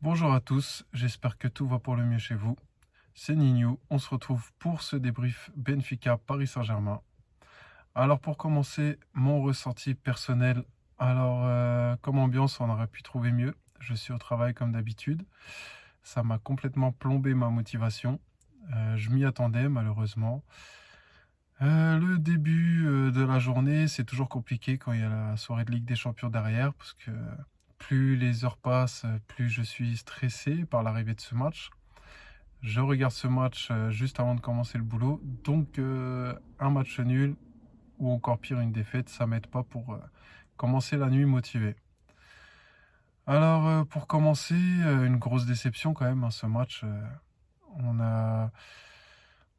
Bonjour à tous, j'espère que tout va pour le mieux chez vous. C'est Nino, on se retrouve pour ce débrief Benfica Paris Saint-Germain. Alors pour commencer, mon ressenti personnel. Comme ambiance, on aurait pu trouver mieux. Je suis au travail comme d'habitude. Ça m'a complètement plombé ma motivation. Je m'y attendais malheureusement. Le début de la journée, c'est toujours compliqué quand il y a la soirée de Ligue des Champions derrière, parce que plus les heures passent, plus je suis stressé par l'arrivée de ce match. Je regarde ce match juste avant de commencer le boulot, donc un match nul ou encore pire une défaite, ça m'aide pas pour commencer la nuit motivé. Pour commencer, une grosse déception quand même, hein, ce match. On a,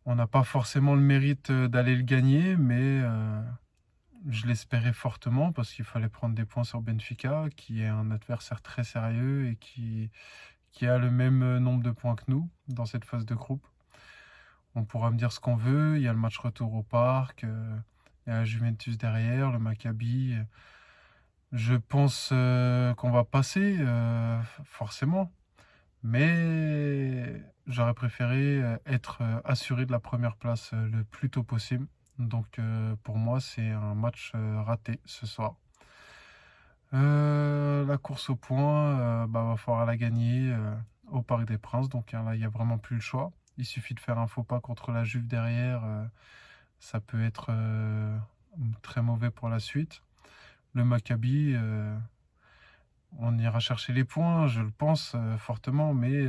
on n'a pas forcément le mérite d'aller le gagner, mais je l'espérais fortement parce qu'il fallait prendre des points sur Benfica, qui est un adversaire très sérieux et qui a le même nombre de points que nous dans cette phase de groupe. On pourra me dire ce qu'on veut, il y a le match retour au parc, il y a la Juventus derrière, le Maccabi. Je pense qu'on va passer, forcément, mais j'aurais préféré être assuré de la première place le plus tôt possible. Donc pour moi, c'est un match raté ce soir. La course au point, va falloir la gagner au Parc des Princes. Donc hein, là, il n'y a vraiment plus le choix. Il suffit de faire un faux pas contre la Juve derrière. Ça peut être très mauvais pour la suite. Le Maccabi, on ira chercher les points, je le pense fortement, mais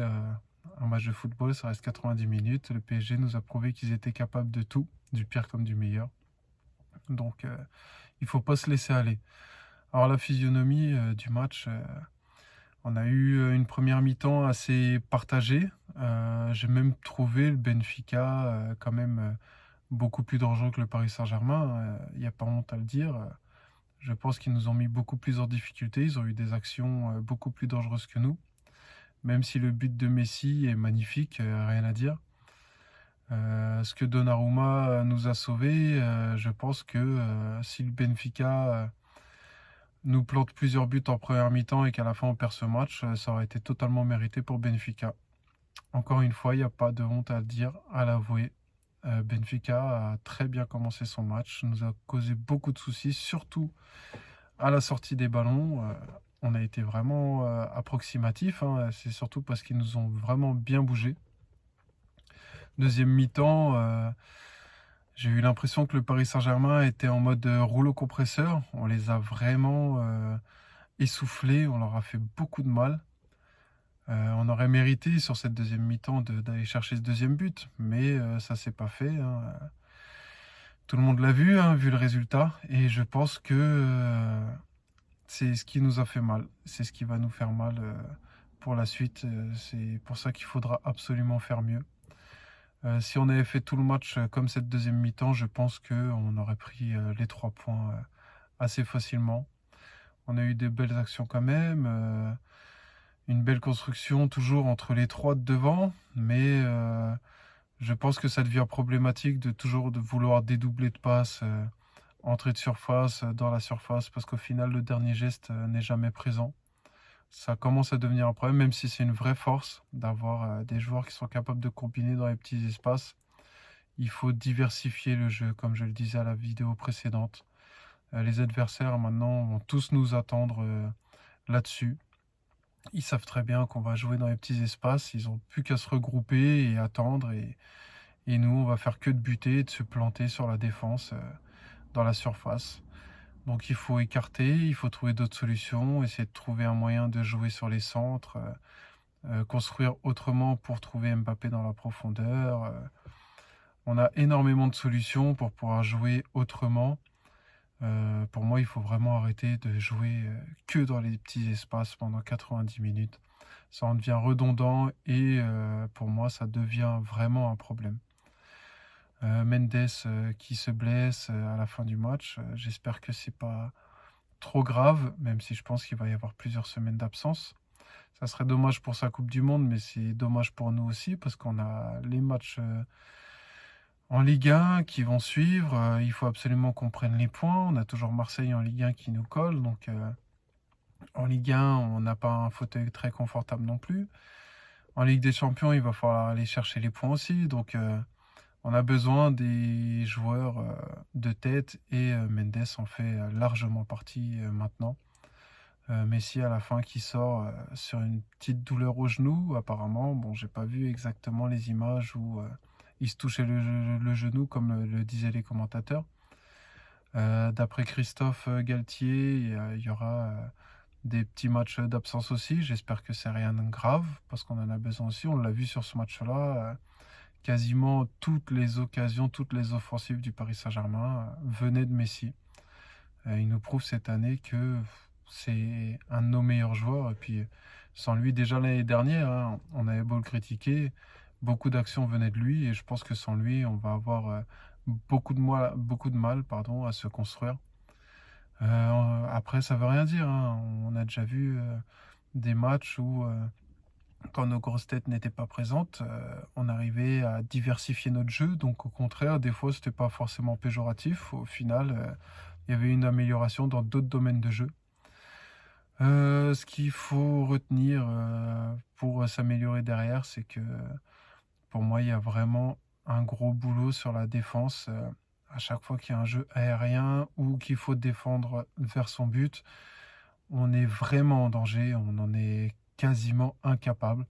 un match de football, ça reste 90 minutes. Le PSG nous a prouvé qu'ils étaient capables de tout, du pire comme du meilleur. Donc il faut pas se laisser aller. Alors la physionomie du match, on a eu une première mi-temps assez partagée. J'ai même trouvé le Benfica quand même beaucoup plus dangereux que le Paris Saint-Germain. Il n'y a pas honte à le dire. Je pense qu'ils nous ont mis beaucoup plus en difficulté. Ils ont eu des actions beaucoup plus dangereuses que nous. Même si le but de Messi est magnifique, rien à dire. Ce que Donnarumma nous a sauvés, je pense que si le Benfica nous plante plusieurs buts en première mi-temps et qu'à la fin on perd ce match, ça aurait été totalement mérité pour Benfica. Encore une fois, il n'y a pas de honte à le dire, à l'avouer. Benfica a très bien commencé son match, nous a causé beaucoup de soucis, surtout à la sortie des ballons. On a été vraiment approximatif, hein. C'est surtout parce qu'ils nous ont vraiment bien bougé. Deuxième mi-temps, j'ai eu l'impression que le Paris Saint-Germain était en mode rouleau compresseur. On les a vraiment essoufflés, on leur a fait beaucoup de mal. On aurait mérité sur cette deuxième mi-temps d'aller chercher ce deuxième but, mais ça s'est pas fait, hein. Tout le monde l'a vu, hein, vu le résultat, et je pense que c'est ce qui nous a fait mal. C'est ce qui va nous faire mal pour la suite. C'est pour ça qu'il faudra absolument faire mieux. Si on avait fait tout le match comme cette deuxième mi-temps, je pense qu'on aurait pris les 3 points assez facilement. On a eu des belles actions quand même. Une belle construction toujours entre les trois de devant, mais je pense que ça devient problématique de toujours de vouloir dédoubler de passes, entrée de surface, dans la surface, parce qu'au final le dernier geste n'est jamais présent. Ça commence à devenir un problème, même si c'est une vraie force d'avoir des joueurs qui sont capables de combiner dans les petits espaces. Il faut diversifier le jeu, comme je le disais à la vidéo précédente. Les adversaires maintenant vont tous nous attendre là-dessus. Ils savent très bien qu'on va jouer dans les petits espaces, ils n'ont plus qu'à se regrouper et attendre. Et nous, on va faire que de buter et de se planter sur la défense, dans la surface. Donc il faut écarter, il faut trouver d'autres solutions, essayer de trouver un moyen de jouer sur les centres, construire autrement pour trouver Mbappé dans la profondeur. On a énormément de solutions pour pouvoir jouer autrement. Pour moi, il faut vraiment arrêter de jouer que dans les petits espaces pendant 90 minutes. Ça en devient redondant et pour moi, ça devient vraiment un problème. Mendes qui se blesse à la fin du match, j'espère que c'est pas trop grave, même si je pense qu'il va y avoir plusieurs semaines d'absence. Ça serait dommage pour sa Coupe du Monde, mais c'est dommage pour nous aussi parce qu'on a les matchs en Ligue 1 qui vont suivre. Il faut absolument qu'on prenne les points. On a toujours Marseille en Ligue 1 qui nous colle, donc En Ligue 1, on n'a pas un fauteuil très confortable non plus. En Ligue des Champions, il va falloir aller chercher les points aussi. Donc, on a besoin des joueurs de tête et Mendes en fait largement partie maintenant. Messi à la fin qui sort sur une petite douleur au genou apparemment. Bon, j'ai pas vu exactement les images où il se touchait le genou comme le disaient les commentateurs. D'après Christophe Galtier, il y aura des petits matchs d'absence aussi. J'espère que c'est rien de grave parce qu'on en a besoin aussi. On l'a vu sur ce match-là. Quasiment toutes les occasions, toutes les offensives du Paris Saint-Germain venaient de Messi. Il nous prouve cette année que c'est un de nos meilleurs joueurs. Et puis, sans lui, déjà l'année dernière, hein, on avait beau le critiquer, beaucoup d'actions venaient de lui. Et je pense que sans lui, on va avoir beaucoup de mal pardon, à se construire. Après, ça veut rien dire, hein. On a déjà vu des matchs où, quand nos grosses têtes n'étaient pas présentes, on arrivait à diversifier notre jeu. Donc, au contraire, des fois, c'était pas forcément péjoratif. Au final, il y avait une amélioration dans d'autres domaines de jeu. Ce qu'il faut retenir pour s'améliorer derrière, c'est que pour moi, il y a vraiment un gros boulot sur la défense. À chaque fois qu'il y a un jeu aérien ou qu'il faut défendre vers son but, on est vraiment en danger, on en est quasiment incapable.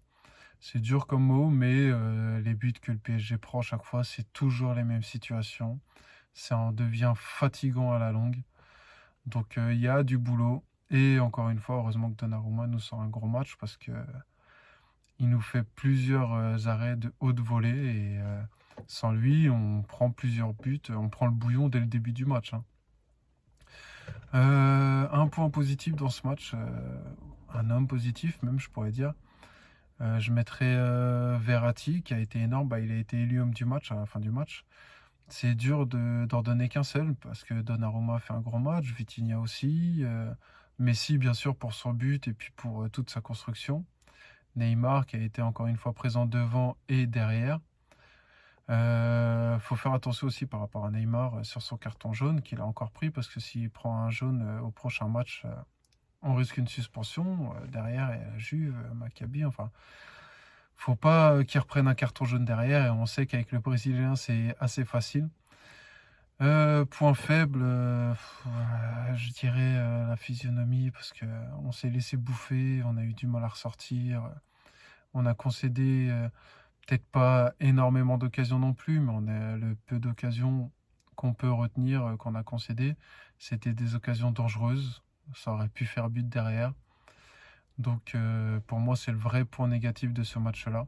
C'est dur comme mot, mais les buts que le PSG prend à chaque fois, c'est toujours les mêmes situations. Ça en devient fatigant à la longue. Donc il y a du boulot. Et encore une fois, heureusement que Donnarumma nous sort un gros match parce que il nous fait plusieurs arrêts de haute volée et sans lui, on prend plusieurs buts, on prend le bouillon dès le début du match, hein. Un point positif dans ce match, un homme positif même, je pourrais dire. Je mettrais Verratti qui a été énorme. Bah, il a été élu homme du match à la fin du match. C'est dur d'en donner qu'un seul parce que Donnarumma a fait un gros match, Vitinha aussi, Messi bien sûr pour son but et puis pour toute sa construction. Neymar qui a été encore une fois présent devant et derrière. Faut faire attention aussi par rapport à Neymar sur son carton jaune qu'il a encore pris parce que s'il prend un jaune au prochain match, on risque une suspension. Derrière, il y a la Juve, Maccabi, enfin, faut pas qu'il reprenne un carton jaune derrière et on sait qu'avec le Brésilien, c'est assez facile. Point faible, je dirais la physionomie parce que on s'est laissé bouffer, on a eu du mal à ressortir. On a concédé peut-être pas énormément d'occasions non plus, mais on a le peu d'occasions qu'on peut retenir, qu'on a concédé. C'était des occasions dangereuses. Ça aurait pu faire but derrière. Donc pour moi, c'est le vrai point négatif de ce match-là.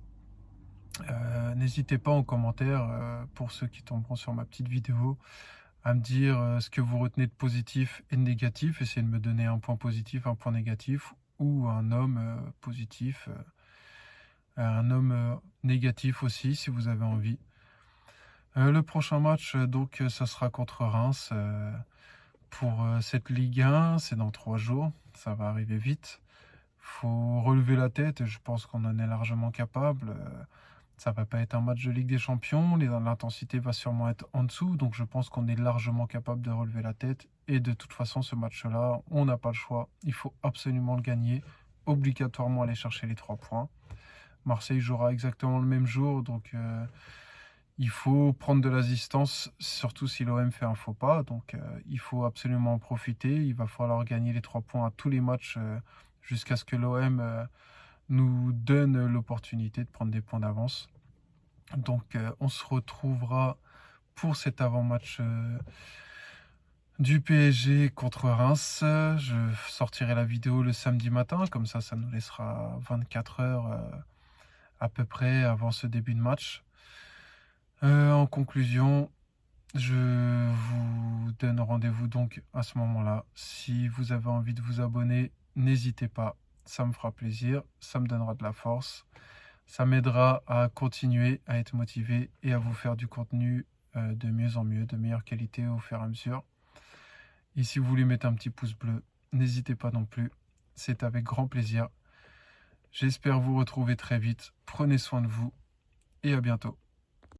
N'hésitez pas en commentaire, pour ceux qui tomberont sur ma petite vidéo, à me dire ce que vous retenez de positif et de négatif. Essayez de me donner un point positif, un point négatif, ou un homme positif, un homme négatif aussi, si vous avez envie. Le prochain match, donc, ça sera contre Reims pour cette Ligue 1. C'est dans 3 jours, ça va arriver vite. Faut relever la tête, je pense qu'on en est largement capable. Ça va pas être un match de Ligue des Champions, l'intensité va sûrement être en dessous, donc je pense qu'on est largement capable de relever la tête. Et de toute façon, ce match-là, on n'a pas le choix. Il faut absolument le gagner, obligatoirement aller chercher les 3 points. Marseille jouera exactement le même jour, donc il faut prendre de la distance, surtout si l'OM fait un faux pas. Donc il faut absolument en profiter. Il va falloir gagner les 3 points à tous les matchs jusqu'à ce que l'OM nous donne l'opportunité de prendre des points d'avance. Donc on se retrouvera pour cet avant-match du PSG contre Reims. Je sortirai la vidéo le samedi matin, comme ça nous laissera 24 heures à peu près avant ce début de match. En conclusion, je vous donne rendez-vous donc à ce moment-là. Si vous avez envie de vous abonner, n'hésitez pas, ça me fera plaisir, ça me donnera de la force, ça m'aidera à continuer à être motivé et à vous faire du contenu de mieux en mieux, de meilleure qualité au fur et à mesure. Et si vous voulez mettre un petit pouce bleu, n'hésitez pas non plus, c'est avec grand plaisir. J'espère vous retrouver très vite, prenez soin de vous et à bientôt.